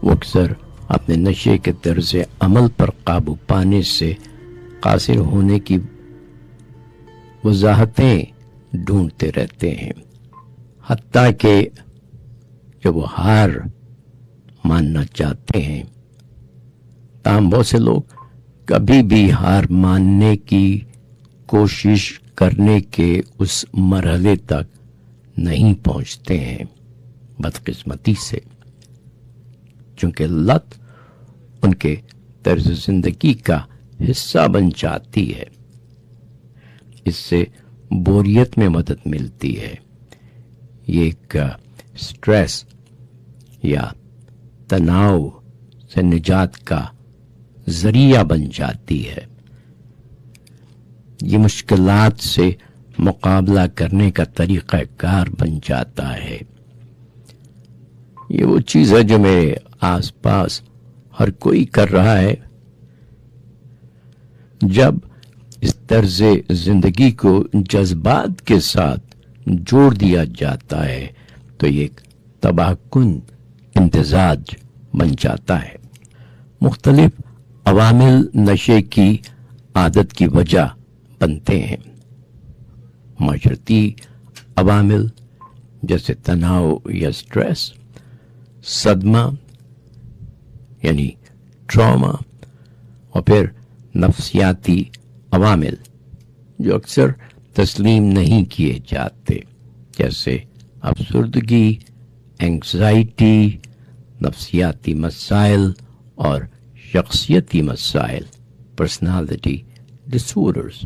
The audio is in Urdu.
وہ اکثر اپنے نشے کے طرز عمل پر قابو پانے سے قاصر ہونے کی وضاحتیں ڈھونڈتے رہتے ہیں، حتیٰ کہ جب وہ ہار ماننا چاہتے ہیں، تاہم بہت سے لوگ کبھی بھی ہار ماننے کی کوشش کرنے کے اس مرحلے تک نہیں پہنچتے ہیں، بدقسمتی سے، چونکہ لت ان کے طرز زندگی کا حصہ بن جاتی ہے۔ اس سے بوریت میں مدد ملتی ہے، یہ ایک سٹریس یا تناؤ سے نجات کا ذریعہ بن جاتی ہے، یہ مشکلات سے مقابلہ کرنے کا طریقہ کار بن جاتا ہے۔ یہ وہ چیز ہے جو میرے آس پاس ہر کوئی کر رہا ہے۔ جب اس طرز زندگی کو جذبات کے ساتھ جوڑ دیا جاتا ہے تو یہ ایک تباہ کن امتزاج بن جاتا ہے۔ مختلف عوامل نشے کی عادت کی وجہ بنتے ہیں۔ معاشرتی عوامل جیسے تناؤ یا سٹریس، صدمہ یعنی ٹراما، اور پھر نفسیاتی عوامل جو اکثر تسلیم نہیں کیے جاتے، جیسے افسردگی، اینگزائٹی، نفسیاتی مسائل اور شخصیتی مسائل، پرسنالٹی ڈس آرڈرز۔